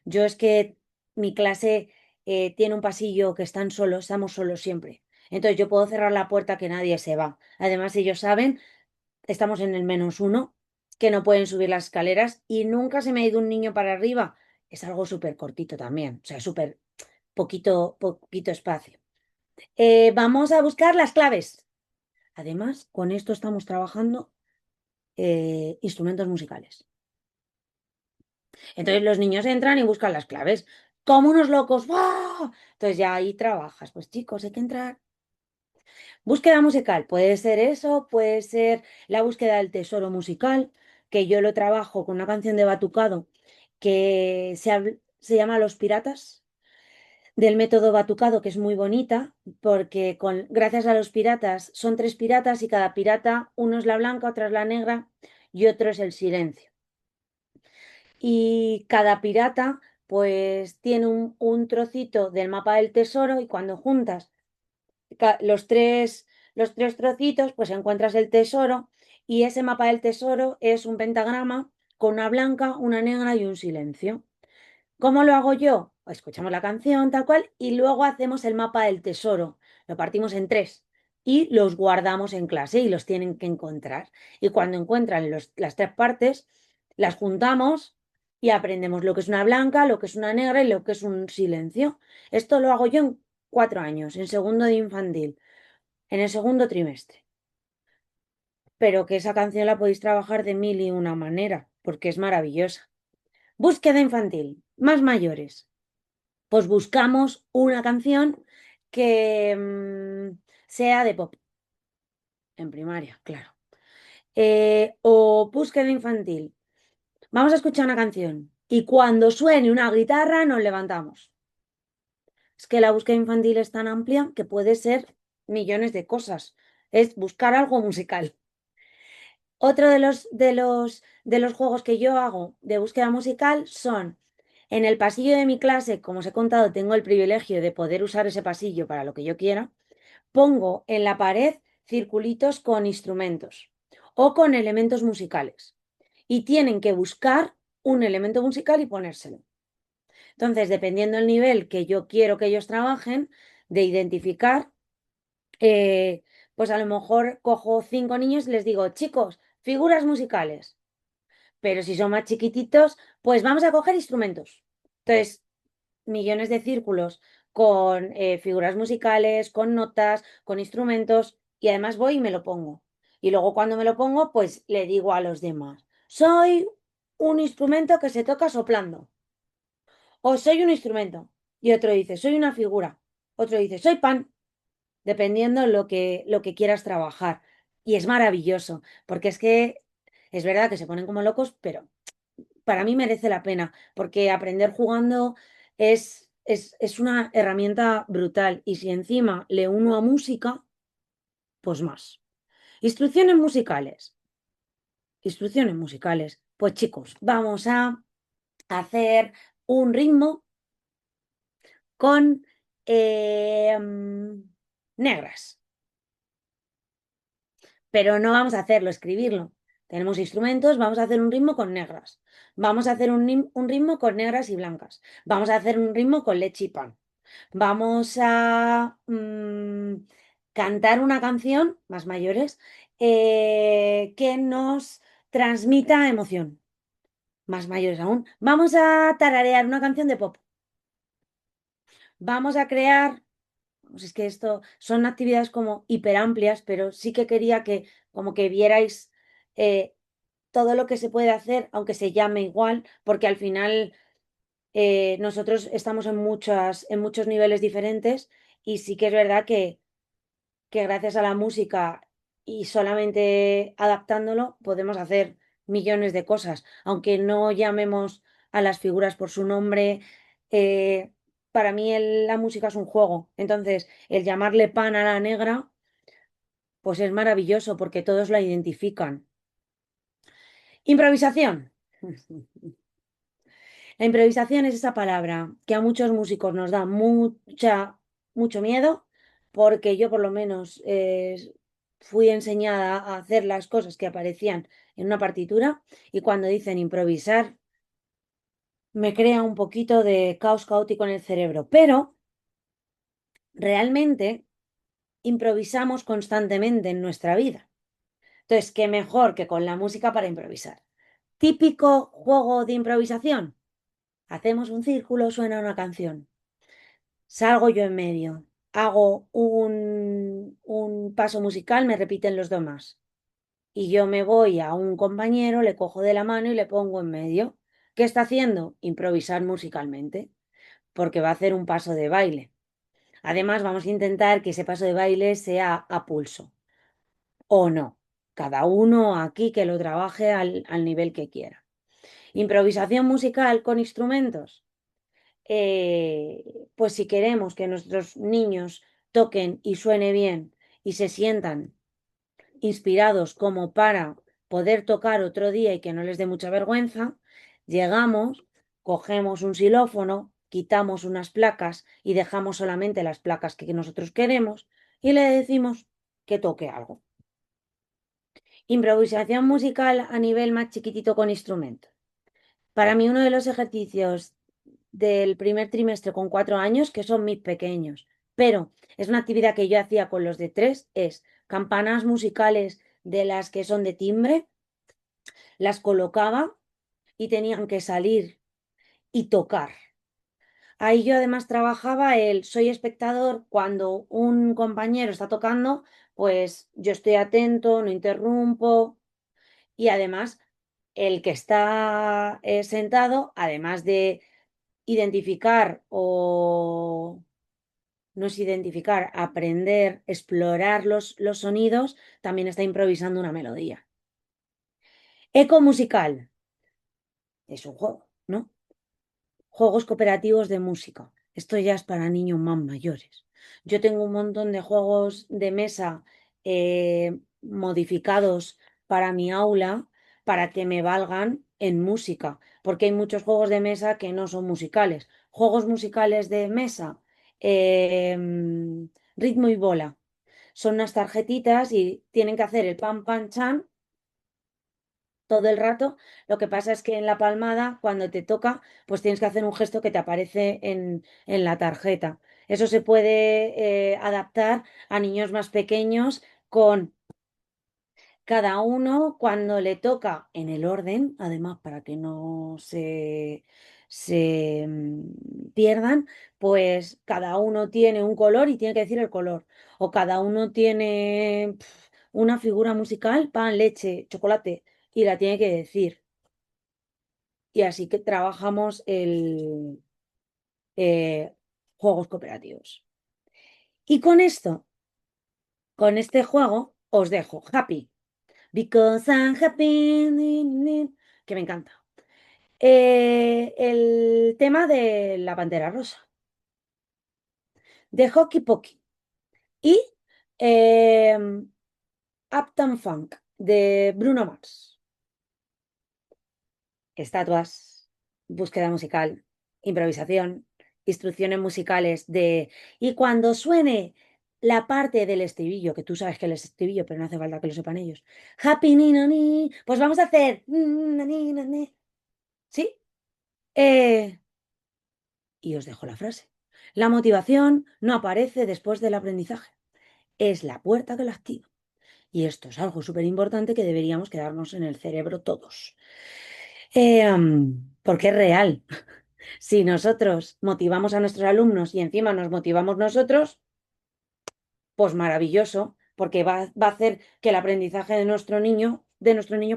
S1: Yo es que mi clase tiene un pasillo que están solos, estamos solos siempre. Entonces yo puedo cerrar la puerta que nadie se va. Además, ellos saben, estamos en el -1, que no pueden subir las escaleras y nunca se me ha ido un niño para arriba. Es algo súper cortito también, o sea, súper poquito espacio. Vamos a buscar las claves. Además, con esto estamos trabajando instrumentos musicales. Entonces los niños entran y buscan las claves, como unos locos. ¡Buah! Entonces ya ahí trabajas. Pues chicos, hay que entrar. Búsqueda musical, puede ser eso, puede ser la búsqueda del tesoro musical, que yo lo trabajo con una canción de Batucado que se llama Los Piratas, del método Batucado, que es muy bonita, porque gracias a los piratas son tres piratas y cada pirata, uno es la blanca, otra es la negra y otro es el silencio. Y cada pirata pues tiene un trocito del mapa del tesoro y cuando juntas los tres trocitos, pues encuentras el tesoro y ese mapa del tesoro es un pentagrama con una blanca, una negra y un silencio. ¿Cómo lo hago yo? Escuchamos la canción tal cual y luego hacemos el mapa del tesoro. Lo partimos en tres y los guardamos en clase y los tienen que encontrar. Y cuando encuentran las tres partes, las juntamos y aprendemos lo que es una blanca, lo que es una negra y lo que es un silencio. Esto lo hago yo en 4 años, en segundo de infantil, en el segundo trimestre. Pero que esa canción la podéis trabajar de mil y una manera, porque es maravillosa. Búsqueda infantil, más mayores. Pues buscamos una canción que sea de pop, en primaria, claro. O búsqueda infantil. Vamos a escuchar una canción y cuando suene una guitarra nos levantamos. Es que la búsqueda infantil es tan amplia que puede ser millones de cosas. Es buscar algo musical. Otro de los juegos que yo hago de búsqueda musical son en el pasillo de mi clase, como os he contado, tengo el privilegio de poder usar ese pasillo para lo que yo quiera. Pongo en la pared circulitos con instrumentos o con elementos musicales y tienen que buscar un elemento musical y ponérselo. Entonces, dependiendo del nivel que yo quiero que ellos trabajen, de identificar, eh, pues a lo mejor cojo 5 niños y les digo, chicos, figuras musicales. Pero si son más chiquititos, pues vamos a coger instrumentos. Entonces, millones de círculos con figuras musicales, con notas, con instrumentos, y además voy y me lo pongo. Y luego cuando me lo pongo, pues le digo a los demás, soy un instrumento que se toca soplando, o soy un instrumento. Y otro dice, soy una figura. Otro dice, soy pan, dependiendo lo que quieras trabajar. Y es maravilloso, porque es que es verdad que se ponen como locos, pero para mí merece la pena, porque aprender jugando es una herramienta brutal. Y si encima le uno a música, pues más. Instrucciones musicales. Instrucciones musicales. Pues chicos, vamos a hacer un ritmo con negras. Pero no vamos a hacerlo, escribirlo. Tenemos instrumentos, vamos a hacer un ritmo con negras. Vamos a hacer un ritmo con negras y blancas. Vamos a hacer un ritmo con leche y pan. Vamos a cantar una canción, más mayores, que nos transmita emoción, más mayores aún. Vamos a tararear una canción de pop. Vamos a crear, pues es que esto son actividades como hiperamplias, pero sí que quería que como que vierais eh, todo lo que se puede hacer, aunque se llame igual, porque al final nosotros estamos en muchos niveles diferentes y sí que es verdad que gracias a la música y solamente adaptándolo podemos hacer millones de cosas, aunque no llamemos a las figuras por su nombre. eh, para mí la música es un juego, entonces el llamarle pan a la negra, pues es maravilloso porque todos la identifican. Improvisación. La improvisación es esa palabra que a muchos músicos nos da mucho miedo, porque yo por lo menos fui enseñada a hacer las cosas que aparecían en una partitura y cuando dicen improvisar me crea un poquito de caos caótico en el cerebro, pero realmente improvisamos constantemente en nuestra vida. Entonces, ¿qué mejor que con la música para improvisar? Típico juego de improvisación. Hacemos un círculo, suena una canción. Salgo yo en medio, hago un paso musical, me repiten los demás. Y yo me voy a un compañero, le cojo de la mano y le pongo en medio. ¿Qué está haciendo? Improvisar musicalmente, porque va a hacer un paso de baile. Además, vamos a intentar que ese paso de baile sea a pulso, o no. cada uno aquí que lo trabaje al nivel que quiera. Improvisación musical con instrumentos. Pues si queremos que nuestros niños toquen y suene bien y se sientan inspirados como para poder tocar otro día y que no les dé mucha vergüenza, llegamos, cogemos un xilófono, quitamos unas placas y dejamos solamente las placas que nosotros queremos y le decimos que toque algo. Improvisación musical a nivel más chiquitito con instrumento. Para mí uno de los ejercicios del primer trimestre con 4 años, que son mis pequeños, pero es una actividad que yo hacía con los de 3, es campanas musicales de las que son de timbre, las colocaba y tenían que salir y tocar. Ahí yo además trabajaba el soy espectador cuando un compañero está tocando, pues yo estoy atento, no interrumpo y además el que está sentado, además de identificar o no es identificar, aprender, explorar los sonidos, también está improvisando una melodía. Eco musical es un juego, ¿no? Juegos cooperativos de música. Esto ya es para niños más mayores. Yo tengo un montón de juegos de mesa modificados para mi aula para que me valgan en música, porque hay muchos juegos de mesa que no son musicales. Juegos musicales de mesa, ritmo y bola. Son unas tarjetitas y tienen que hacer el pam pam chan todo el rato. Lo que pasa es que en la palmada, cuando te toca, pues tienes que hacer un gesto que te aparece en la tarjeta. Eso se puede adaptar a niños más pequeños con cada uno cuando le toca en el orden, además para que no se pierdan, pues cada uno tiene un color y tiene que decir el color. O cada uno tiene una figura musical, pan, leche, chocolate, y la tiene que decir. Y así que trabajamos el juegos cooperativos. Y con esto, con este juego, os dejo happy. Because I'm happy, que me encanta. El tema de la Pantera Rosa, de Hockey Pocky y eh, Uptown Funk de Bruno Mars. Estatuas, búsqueda musical, improvisación, instrucciones musicales de... Y cuando suene la parte del estribillo, que tú sabes que el estribillo, pero no hace falta que lo sepan ellos. Happy ni, no, ni, pues vamos a hacer... ni, no, ni. ¿Sí? Eh, y os dejo la frase. La motivación no aparece después del aprendizaje. Es la puerta que la activa. Y esto es algo súper importante que deberíamos quedarnos en el cerebro todos. Porque es real. Si nosotros motivamos a nuestros alumnos y encima nos motivamos nosotros, pues maravilloso, porque va a hacer que el aprendizaje de nuestro niño,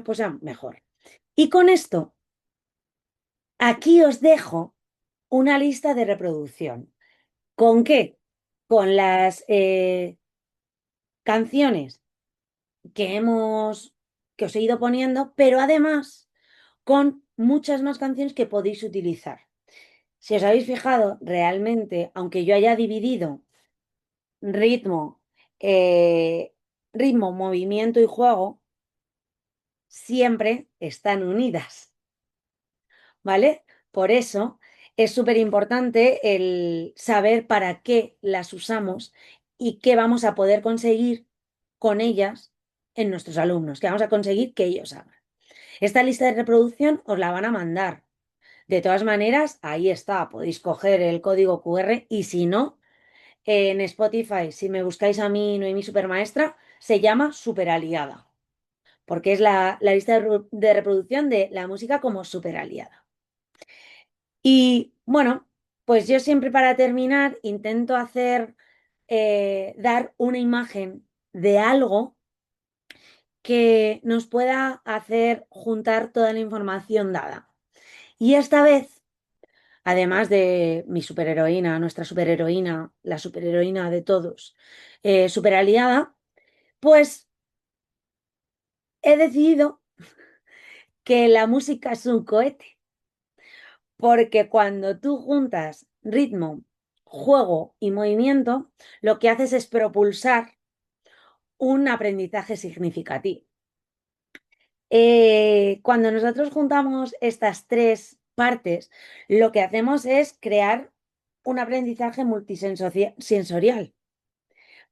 S1: pues sea mejor. Y con esto, aquí os dejo una lista de reproducción. ¿Con qué? Con las canciones que que os he ido poniendo, pero además con muchas más canciones que podéis utilizar. Si os habéis fijado, realmente, aunque yo haya dividido ritmo, eh, ritmo, movimiento y juego, siempre están unidas, ¿vale? Por eso es súper importante el saber para qué las usamos y qué vamos a poder conseguir con ellas en nuestros alumnos, qué vamos a conseguir que ellos hagan. Esta lista de reproducción os la van a mandar. De todas maneras, ahí está, podéis coger el código QR y si no, en Spotify, si me buscáis a mí, Noemí Supermaestra, se llama Superaliada, porque es la lista de reproducción de la música como superaliada. Y bueno, pues yo siempre para terminar intento dar una imagen de algo que nos pueda hacer juntar toda la información dada. Y esta vez, además de mi superheroína, nuestra superheroína, la superheroína de todos, superaliada, pues he decidido que la música es un cohete, porque cuando tú juntas ritmo, juego y movimiento, lo que haces es propulsar un aprendizaje significativo. Cuando nosotros juntamos estas tres partes, lo que hacemos es crear un aprendizaje multisensorial,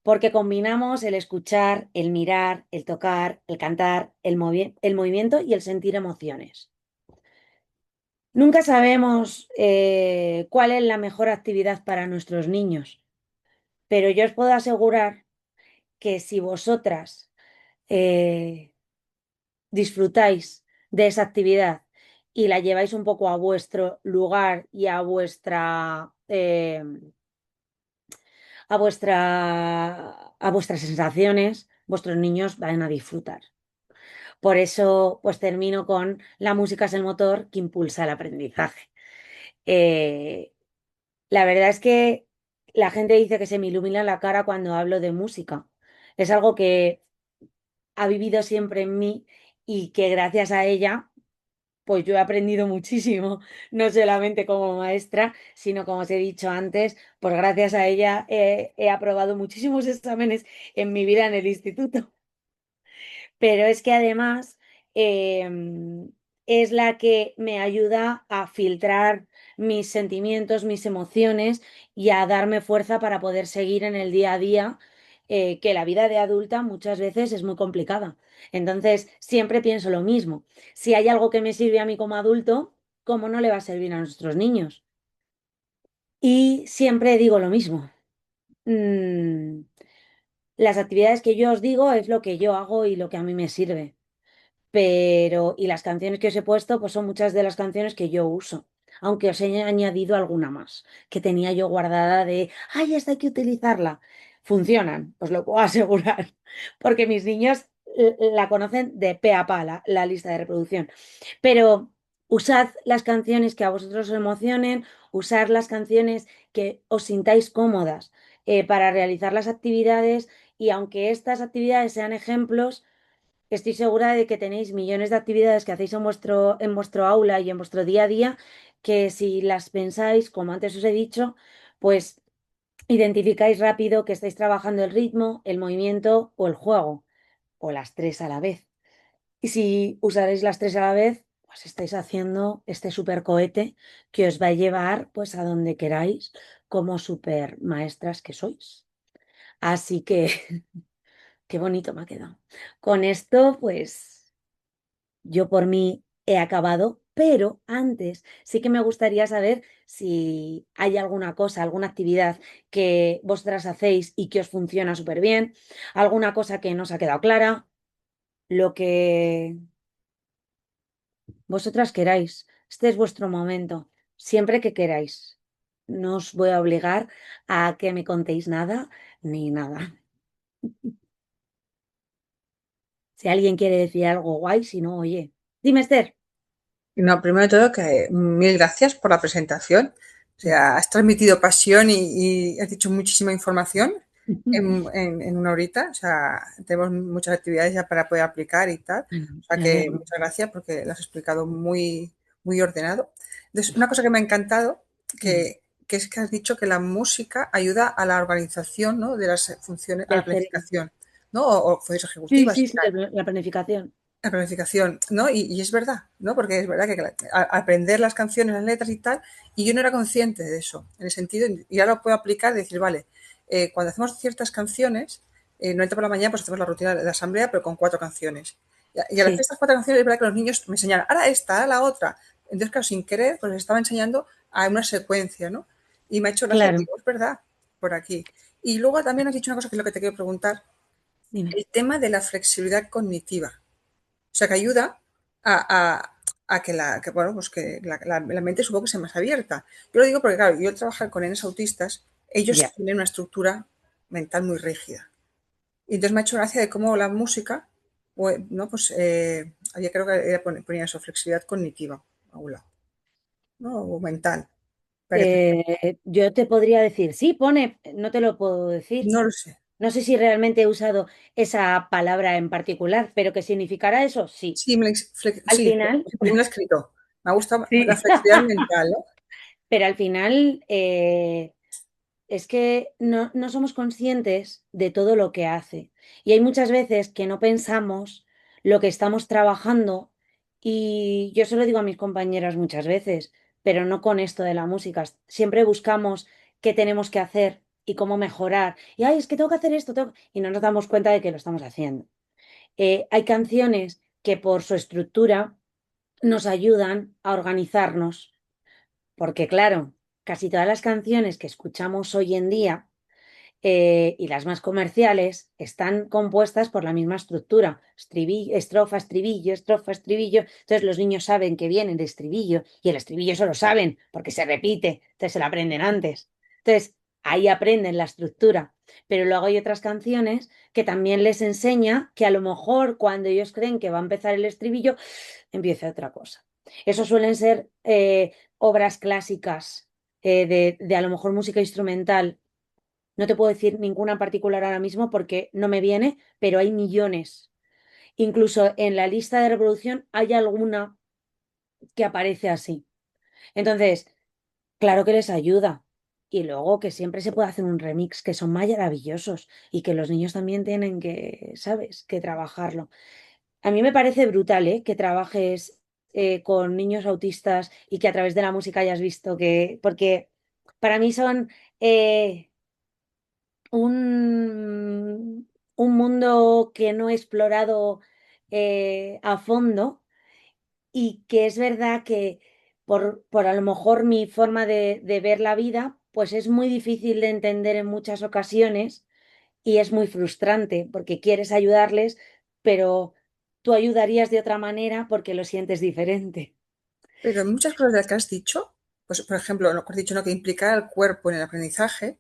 S1: porque combinamos el escuchar, el mirar, el tocar, el cantar, el movimiento y el sentir emociones. Nunca sabemos cuál es la mejor actividad para nuestros niños, pero yo os puedo asegurar que si vosotras eh, disfrutáis de esa actividad y la lleváis un poco a vuestro lugar y a vuestras sensaciones, vuestros niños van a disfrutar. Por eso, pues termino con la música es el motor que impulsa el aprendizaje. Eh, la verdad es que la gente dice que se me ilumina la cara cuando hablo de música. Es algo que ha vivido siempre en mí y que gracias a ella pues yo he aprendido muchísimo, no solamente como maestra, sino como os he dicho antes, pues gracias a ella he aprobado muchísimos exámenes en mi vida en el instituto. Pero es que además es la que me ayuda a filtrar mis sentimientos, mis emociones y a darme fuerza para poder seguir en el día a día, que la vida de adulta muchas veces es muy complicada. Entonces, siempre pienso lo mismo. Si hay algo que me sirve a mí como adulto, ¿cómo no le va a servir a nuestros niños? Y siempre digo lo mismo. Mm, las actividades que yo os digo es lo que yo hago y lo que a mí me sirve. Pero, y las canciones que os he puesto, pues son muchas de las canciones que yo uso, aunque os he añadido alguna más que tenía yo guardada de, ay, esta hay que utilizarla. Funcionan, os lo puedo asegurar, porque mis niños la conocen de pe a pa, la lista de reproducción. Pero usad las canciones que a vosotros os emocionen, usad las canciones que os sintáis cómodas para realizar las actividades y aunque estas actividades sean ejemplos, estoy segura de que tenéis millones de actividades que hacéis en vuestro aula y en vuestro día a día, que si las pensáis, como antes os he dicho, pues identificáis rápido que estáis trabajando el ritmo, el movimiento o el juego, o las tres a la vez. Y si usaréis las tres a la vez, pues estáis haciendo este super cohete que os va a llevar pues a donde queráis como super maestras que sois. Así que qué bonito me ha quedado. Con esto, pues yo por mí he acabado, pero antes sí que me gustaría saber si hay alguna cosa, alguna actividad que vosotras hacéis y que os funciona súper bien, alguna cosa que no os ha quedado clara, lo que vosotras queráis. Este es vuestro momento, siempre que queráis. No os voy a obligar a que me contéis nada ni nada. Si alguien quiere decir algo guay, si no, oye, dime, Esther.
S2: No, primero de todo, que mil gracias por la presentación. O sea, has transmitido pasión y has dicho muchísima información en una horita. O sea, tenemos muchas actividades ya para poder aplicar y tal. O sea,
S1: Me
S2: que
S1: alegro.
S2: muchas gracias porque lo has explicado muy ordenado. Entonces, una cosa que me ha encantado,
S1: Mm.
S2: que es que has dicho que la música ayuda a la organización, ¿no? De las funciones, a la
S1: Del cerebro.
S2: planificación, ¿no? O funciones
S1: Sí,
S2: ejecutivas
S1: sí,
S2: y
S1: sí,
S2: tal.
S1: la planificación.
S2: La planificación, ¿no? Y es verdad, ¿no? Porque es verdad que aprender las canciones, las letras y tal, y yo no era consciente de eso, en el sentido, y ahora lo puedo aplicar, de decir, vale, cuando hacemos ciertas canciones, normalmente por la mañana pues hacemos la rutina de la asamblea, pero con cuatro canciones. Y al hacer
S1: Sí,
S2: estas cuatro canciones es verdad que los niños me enseñaron, ahora esta, ahora la otra. Entonces, claro, sin querer, pues les estaba enseñando a una secuencia, ¿no? Y me ha hecho gracia,
S1: claro.
S2: digo, es verdad, por aquí. Y luego también has dicho una cosa que es lo que te quiero preguntar,
S1: Dime.
S2: el tema de la flexibilidad cognitiva. O sea, que ayuda a, a que, bueno, pues que la mente supongo que sea más abierta. Yo lo digo porque, claro, yo al trabajar con nenes autistas, ellos
S1: Ya.
S2: tienen una estructura mental muy rígida. Y entonces me ha hecho gracia de cómo la música, ¿no? Pues había creo que ponía eso, flexibilidad cognitiva a un lado, ¿no? O mental, parece.
S1: Yo te podría decir, sí, pone, no te lo puedo decir.
S2: No lo sé.
S1: No sé si realmente he usado esa palabra en particular, pero que significará eso, sí.
S2: Sí,
S1: Al
S2: sí,
S1: final,
S2: porque me lo he escrito. Me ha gustado la
S1: sí.
S2: flexibilidad mental, ¿no?
S1: Pero al final es que no somos conscientes de todo lo que hace. Y hay muchas veces que no pensamos lo que estamos trabajando y yo se lo digo a mis compañeras muchas veces, pero no con esto de la música. Siempre buscamos qué tenemos que hacer y cómo mejorar. Y ay, es que tengo que hacer esto, y no nos damos cuenta de que lo estamos haciendo. Hay canciones que por su estructura nos ayudan a organizarnos, porque claro, casi todas las canciones que escuchamos hoy en día y las más comerciales están compuestas por la misma estructura, estrofa, estribillo, estrofa, estribillo. Entonces los niños saben que viene el estribillo y el estribillo eso lo saben porque se repite, entonces se lo aprenden antes. Entonces ahí aprenden la estructura. Pero luego hay otras canciones que también les enseña que a lo mejor cuando ellos creen que va a empezar el estribillo, empieza otra cosa. Eso suelen ser obras clásicas de a lo mejor música instrumental. No te puedo decir ninguna particular ahora mismo porque no me viene, pero hay millones. Incluso en la lista de reproducción hay alguna que aparece así. Entonces, claro que les ayuda. Y luego que siempre se puede hacer un remix, que son maravillosos y que los niños también tienen que, ¿sabes?, que trabajarlo. A mí me parece brutal, ¿eh?, que trabajes con niños autistas y que a través de la música hayas visto que, porque para mí son un mundo que no he explorado a fondo y que es verdad que por a lo mejor mi forma de ver la vida, pues es muy difícil de entender en muchas ocasiones y es muy frustrante porque quieres ayudarles, pero tú ayudarías de otra manera porque lo sientes diferente.
S2: Pero en muchas cosas de las que has dicho, pues por ejemplo, lo que has dicho, ¿no? Que implicar al cuerpo en el aprendizaje,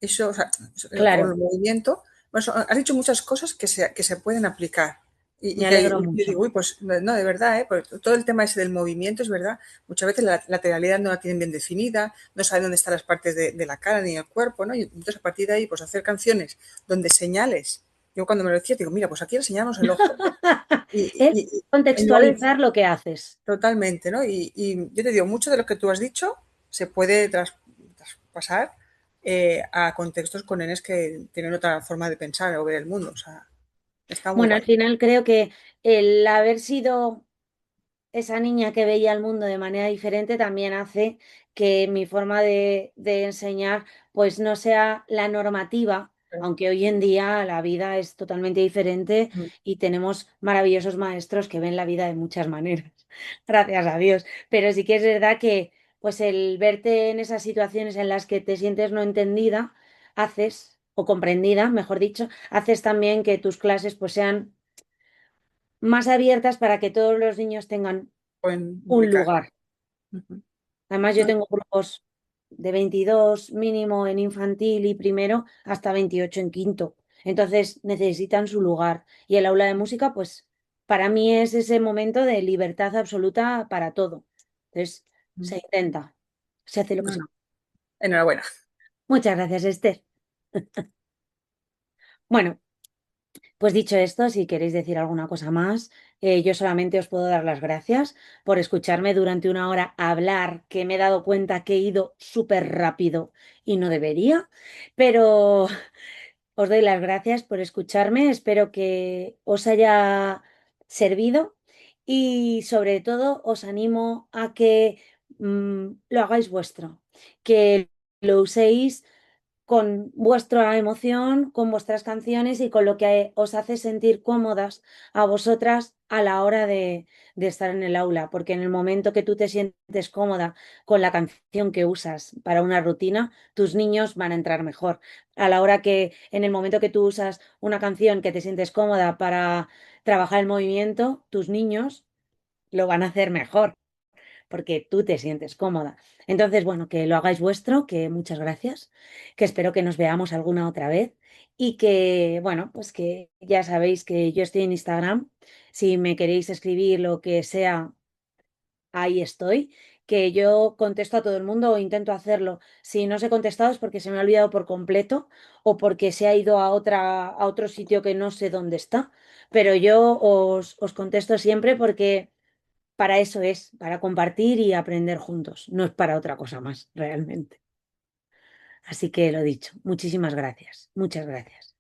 S2: eso, o sea, o el
S1: Claro,
S2: movimiento, bueno, has dicho muchas cosas que se pueden aplicar.
S1: me
S2: Que
S1: alegro
S2: yo digo,
S1: mucho.
S2: uy, pues no, de verdad, ¿eh? Porque todo el tema ese del movimiento es verdad. Muchas veces la lateralidad no la tienen bien definida, no saben dónde están las partes de la cara ni el cuerpo, ¿no? Y entonces a partir de ahí, pues hacer canciones donde señales. Yo cuando me lo decía, digo, mira, pues aquí le señalamos el ojo.
S1: Es
S2: Y luego
S1: contextualizar lo que haces.
S2: totalmente, ¿no? Y yo te digo, mucho de lo que tú has dicho se puede traspasar a contextos con nenes que tienen otra forma de pensar o ver el mundo. O sea, está muy
S1: Bueno, al
S2: guay.
S1: final creo que el haber sido esa niña que veía el mundo de manera diferente también hace que mi forma de enseñar pues no sea la normativa, aunque hoy en día la vida es totalmente diferente y tenemos maravillosos maestros que ven la vida de muchas maneras, gracias a Dios. Pero sí que es verdad que pues el verte en esas situaciones en las que te sientes no entendida, haces, o comprendida, mejor dicho, haces también que tus clases pues sean más abiertas para que todos los niños tengan
S2: Pueden
S1: un
S2: implicar.
S1: lugar.
S2: Ujú.
S1: Además, yo
S2: No,
S1: tengo grupos de 22 mínimo en infantil y primero hasta 28 en quinto. Entonces necesitan su lugar. Y el aula de música, pues para mí es ese momento de libertad absoluta para todo. Entonces se intenta, se hace lo que
S2: no,
S1: se...
S2: no. Enhorabuena.
S1: Muchas gracias, Esther. Bueno, pues dicho esto, si queréis decir alguna cosa más, yo solamente os puedo dar las gracias por escucharme durante una hora hablar, que me he dado cuenta que he ido súper rápido y no debería, pero os doy las gracias por escucharme, espero que os haya servido y sobre todo os animo a que lo hagáis vuestro, que lo uséis con vuestra emoción, con vuestras canciones y con lo que os hace sentir cómodas a vosotras a la hora de estar en el aula, porque en el momento que tú te sientes cómoda con la canción que usas para una rutina, tus niños van a entrar mejor. A la hora que, en el momento que tú usas una canción que te sientes cómoda para trabajar el movimiento, tus niños lo van a hacer mejor porque tú te sientes cómoda. Entonces, bueno, que lo hagáis vuestro, que muchas gracias, que espero que nos veamos alguna otra vez y que, bueno, pues que ya sabéis que yo estoy en Instagram. Si me queréis escribir lo que sea, ahí estoy. que yo contesto a todo el mundo o intento hacerlo. Si no os he contestado es porque se me ha olvidado por completo o porque se ha ido a otro sitio que no sé dónde está. Pero yo os contesto siempre porque para eso es, para compartir y aprender juntos. No es para otra cosa más, realmente. Así que lo dicho, muchísimas gracias. Muchas gracias.